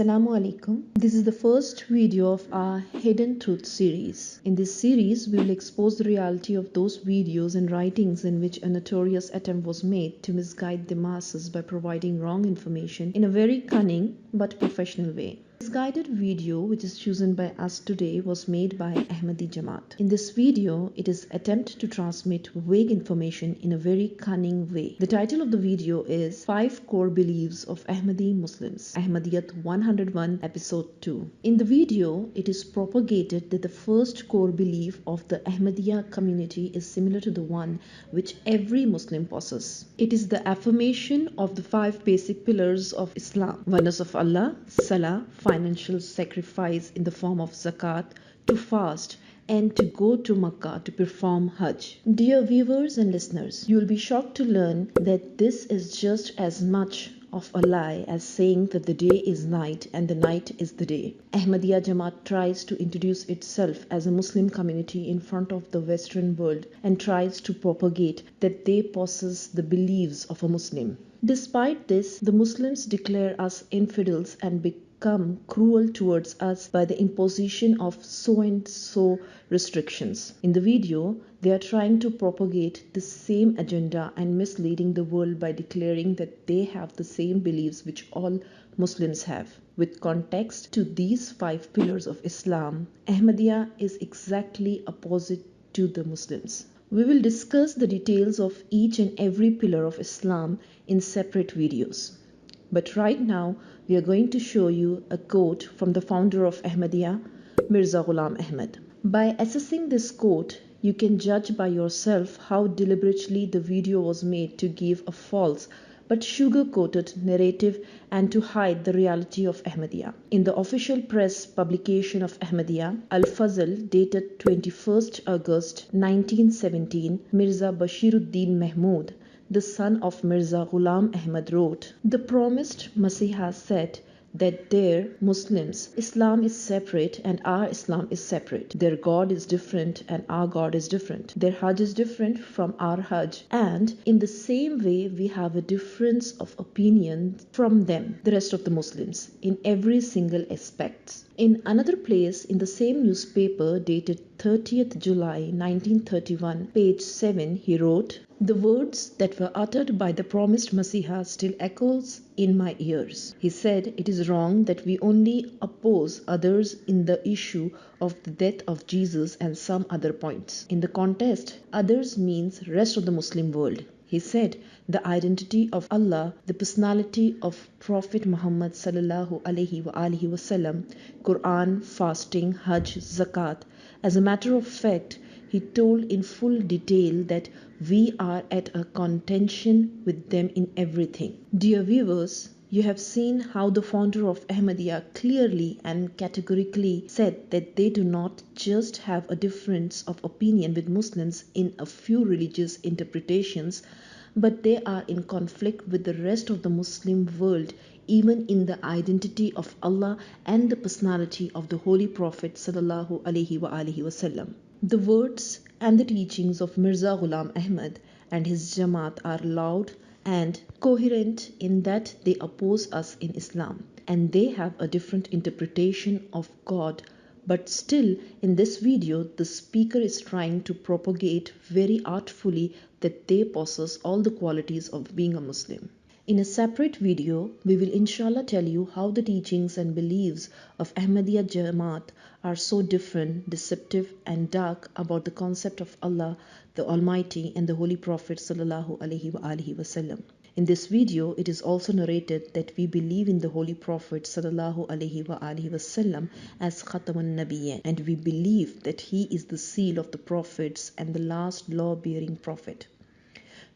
Assalamu alaikum. This is the first video of our Hidden Truth series. In this series, we will expose the reality of those videos and writings in which a notorious attempt was made to misguide the masses by providing wrong information in a very cunning but professional way. This guided video, which is chosen by us today, was made by Ahmadiyya Jamaat. In this video, it is attempt to transmit vague information in a very cunning way. The title of the video is 5 Core Beliefs of Ahmadi Muslims, Ahmadiyyat 101 Episode 2. In the video, it is propagated that the first core belief of the Ahmadiyya community is similar to the one which every Muslim possesses. It is the affirmation of the 5 basic pillars of Islam: oneness of Allah, Salah, financial sacrifice in the form of zakat, to fast, and to go to Makkah to perform Hajj. Dear viewers and listeners, you will be shocked to learn that this is just as much of a lie as saying that the day is night and the night is the day. Ahmadiyya Jamaat tries to introduce itself as a Muslim community in front of the Western world and tries to propagate that they possess the beliefs of a Muslim. Despite this, the Muslims declare us infidels and become cruel towards us by the imposition of so and so restrictions. In the video, they are trying to propagate the same agenda and misleading the world by declaring that they have the same beliefs which all Muslims have. With context to these 5 pillars of Islam, Ahmadiyya is exactly opposite to the Muslims. We will discuss the details of each and every pillar of Islam in separate videos. But right now, we are going to show you a quote from the founder of Ahmadiyya, Mirza Ghulam Ahmad. By assessing this quote, you can judge by yourself how deliberately the video was made to give a false but sugar-coated narrative and to hide the reality of Ahmadiyya. In the official press publication of Ahmadiyya, Al-Fazl, dated 21st August 1917, Mirza Bashiruddin Mahmud, the son of Mirza Ghulam Ahmad, wrote, "The promised Masiha said that their Muslims, Islam is separate and our Islam is separate. Their God is different and our God is different. Their Hajj is different from our Hajj. And in the same way, we have a difference of opinion from them, the rest of the Muslims, in every single aspect." In another place, in the same newspaper dated 30th July 1931, page 7, he wrote, "The words that were uttered by the promised Masiha still echoes in my ears. He said it is wrong that we only oppose others in the issue of the death of Jesus and some other points. In the contest, others means rest of the Muslim world. He said the identity of Allah, the personality of Prophet Muhammad sallallahu alaihi wasallam, Quran, fasting, Hajj, zakat. As a matter of fact, he told in full detail that we are at a contention with them in everything." Dear viewers, you have seen how the founder of Ahmadiyya clearly and categorically said that they do not just have a difference of opinion with Muslims in a few religious interpretations, but they are in conflict with the rest of the Muslim world, even in the identity of Allah and the personality of the Holy Prophet sallallahu alaihi wasallam. The words and the teachings of Mirza Ghulam Ahmad and his Jamaat are loud and coherent in that they oppose us in Islam and they have a different interpretation of God. But still, in this video, the speaker is trying to propagate very artfully that they possess all the qualities of being a Muslim. In a separate video, we will inshallah tell you how the teachings and beliefs of Ahmadiyya Jamaat are so different, deceptive and dark about the concept of Allah, the Almighty and the Holy Prophet sallallahu alaihi wasallam. In this video, it is also narrated that we believe in the Holy Prophet sallallahu alaihi wasallam as Khatamun Nabiyyin, and we believe that he is the seal of the prophets and the last law-bearing prophet.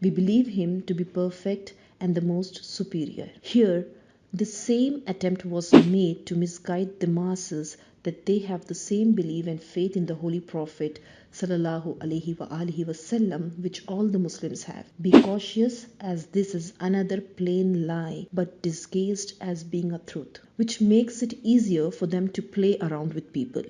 We believe him to be perfect and the most superior. Here, the same attempt was made to misguide the masses that they have the same belief and faith in the Holy Prophet sallallahu alaihi wasallam which all the Muslims have. Be cautious, as this is another plain lie but disguised as being a truth, which makes it easier for them to play around with people.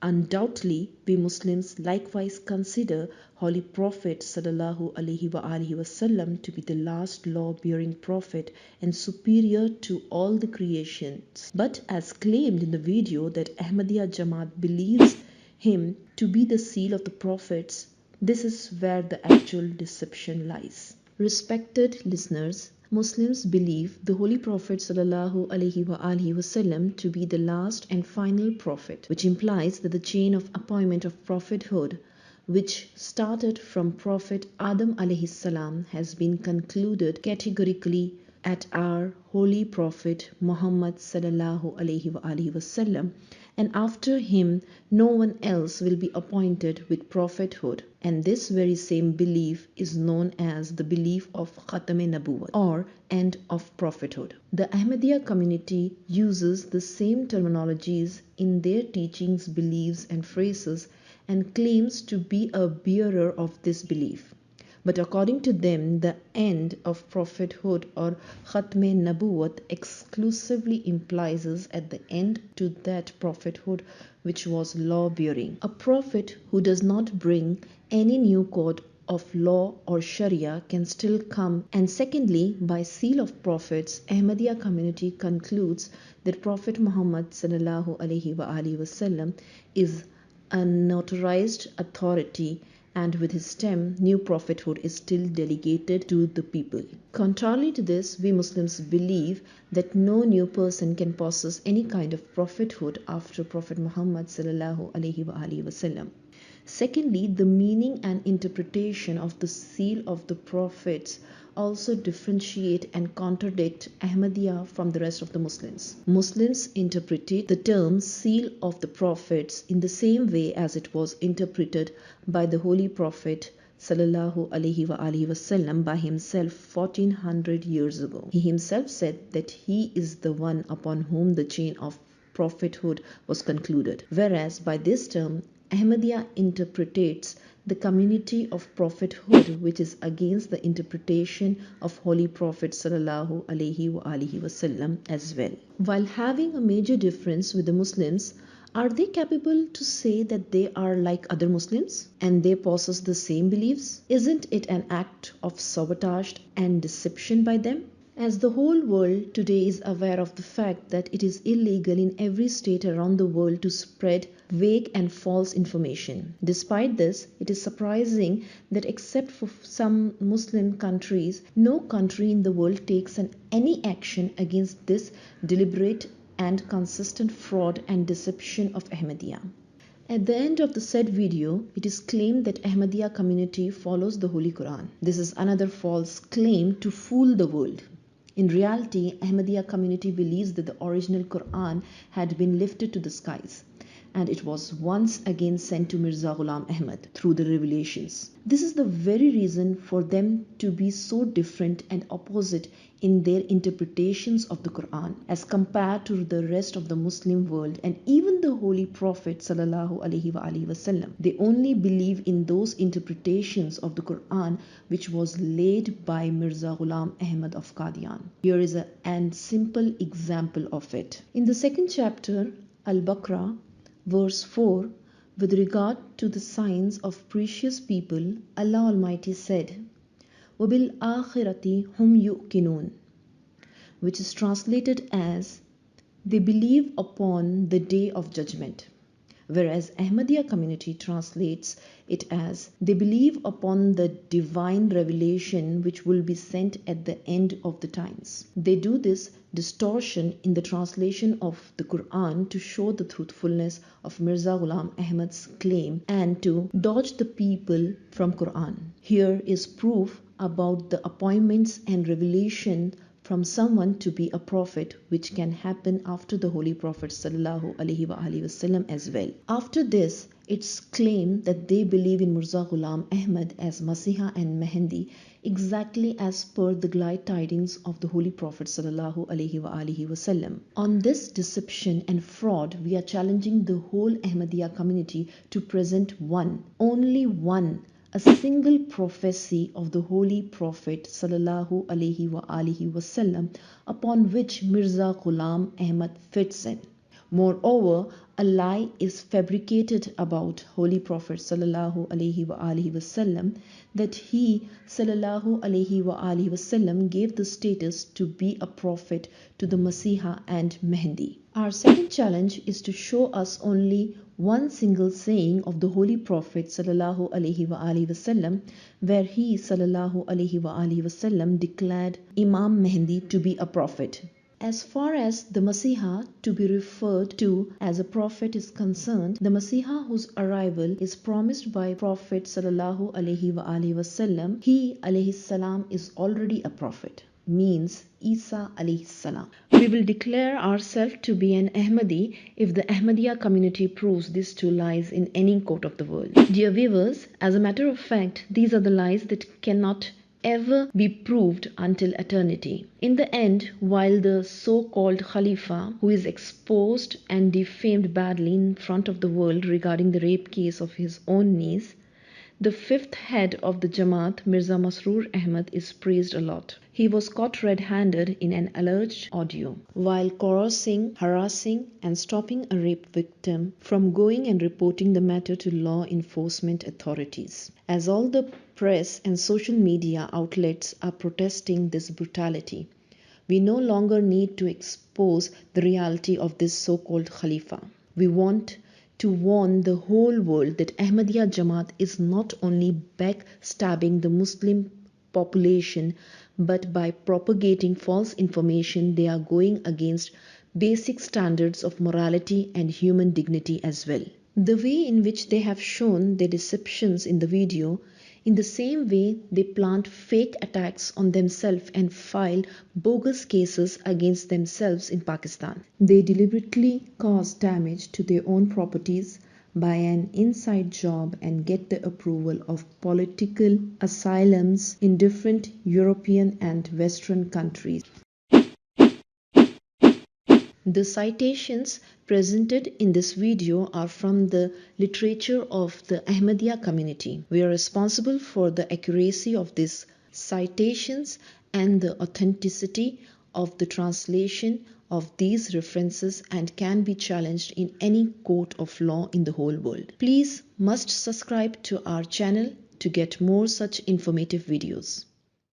Undoubtedly, we Muslims likewise consider Holy Prophet sallallahu alaihi wasallam to be the last law-bearing prophet and superior to all the creations. But as claimed in the video that Ahmadiyya Jamaat believes him to be the seal of the prophets, this is where the actual deception lies. Respected listeners, Muslims believe the Holy Prophet sallallahu alaihi wasallam to be the last and final prophet, which implies that the chain of appointment of prophethood, which started from Prophet Adam alayhi salam, has been concluded categorically at our Holy Prophet Muhammad sallallahu alaihi wasallam, and after him no one else will be appointed with prophethood. And this very same belief is known as the belief of Khatam-e-Nabuwwat, or end of prophethood. The Ahmadiyya community uses the same terminologies in their teachings, beliefs and phrases and claims to be a bearer of this belief. But according to them, the end of prophethood or Khatm-e-Nabuwwat exclusively implies at the end to that prophethood which was law-bearing. A prophet who does not bring any new code of law or Sharia can still come. And secondly, by seal of prophets, Ahmadiyya community concludes that Prophet Muhammad sallallahu alaihi wasallam is a notarized authority, and with his stem, new prophethood is still delegated to the people. Contrary to this, we Muslims believe that no new person can possess any kind of prophethood after Prophet Muhammad sallallahu alaihi wasallam. Secondly, the meaning and interpretation of the seal of the prophets also differentiate and contradict Ahmadiyya from the rest of the Muslims. Muslims interpreted the term seal of the prophets in the same way as it was interpreted by the Holy Prophet sallallahu alaihi wasallam by himself 1400 years ago. He himself said that he is the one upon whom the chain of prophethood was concluded, whereas by this term Ahmadiyya interprets the community of prophethood, which is against the interpretation of Holy Prophet sallallahu alaihi wasallam as well. While having a major difference with the Muslims, are they capable to say that they are like other Muslims and they possess the same beliefs? Isn't it an act of sabotage and deception by them? As the whole world today is aware of the fact that it is illegal in every state around the world to spread vague and false information. Despite this, it is surprising that except for some Muslim countries, no country in the world takes any action against this deliberate and consistent fraud and deception of Ahmadiyya. At the end of the said video, it is claimed that Ahmadiyya community follows the Holy Quran. This is another false claim to fool the world. In reality, Ahmadiyya community believes that the original Quran had been lifted to the skies, and it was once again sent to Mirza Ghulam Ahmad through the revelations. This is the very reason for them to be so different and opposite in their interpretations of the Quran as compared to the rest of the Muslim world and even the Holy Prophet sallallahu alaihi wasallam. They only believe in those interpretations of the Quran which was laid by Mirza Ghulam Ahmad of Qadian. Here is a simple example of it. In the second chapter, Al-Baqarah, verse 4, with regard to the signs of precious people, Allah Almighty said, وَبِالْآخِرَةِ هُمْ يُؤْقِنُونَ, which is translated as, they believe upon the day of judgment. Whereas Ahmadiyya community translates it as, they believe upon the divine revelation which will be sent at the end of the times. They do this distortion in the translation of the Quran to show the truthfulness of Mirza Ghulam Ahmad's claim and to dodge the people from Quran. Here is proof about the appointments and revelation from someone to be a prophet, which can happen after the Holy Prophet sallallahu alaihi wasallam as well. After this, it's claimed that they believe in Mirza Ghulam Ahmad as Masiha and Mehendi, exactly as per the glide tidings of the Holy Prophet sallallahu alaihi wasallam. On this deception and fraud, we are challenging the whole Ahmadiyya community to present only one, a single prophecy of the Holy Prophet sallallahu alaihi wasallam upon which Mirza Ghulam Ahmad fits in. Moreover, a lie is fabricated about Holy Prophet sallallahu alaihi wasallam that he sallallahu alaihi wasallam gave the status to be a prophet to the Masiha and Mehdi. Our second challenge is to show us only one single saying of the Holy Prophet sallallahu alaihi wasallam where he sallallahu alaihi wasallam declared Imam Mehdi to be a prophet. As far as the Masiha to be referred to as a prophet is concerned, the Masiha whose arrival is promised by Prophet sallallahu alaihi wasallam, he alayhi salam is already a prophet, means Isa alayhi salam. We will declare ourselves to be an Ahmadi if the Ahmadiyya community proves these two lies in any court of the world. Dear viewers, as a matter of fact, these are the lies that cannot ever be proved until eternity. In the end, while the so-called Khalifa, who is exposed and defamed badly in front of the world regarding the rape case of his own niece, the fifth head of the Jamaat, Mirza Masroor Ahmad, is praised a lot. He was caught red-handed in an alleged audio while coercing, harassing and stopping a rape victim from going and reporting the matter to law enforcement authorities. As all the press and social media outlets are protesting this brutality, we no longer need to expose the reality of this so-called Khalifa. We want to warn the whole world that Ahmadiyya Jamaat is not only backstabbing the Muslim population, but by propagating false information, they are going against basic standards of morality and human dignity as well. The way in which they have shown their deceptions in the video, in the same way they plant fake attacks on themselves and file bogus cases against themselves in Pakistan. They deliberately cause damage to their own properties by an inside job and get the approval of political asylums in different European and Western countries. The citations presented in this video are from the literature of the Ahmadiyya community. We are responsible for the accuracy of these citations and the authenticity of the translation of these references and can be challenged in any court of law in the whole world. Please must subscribe to our channel to get more such informative videos.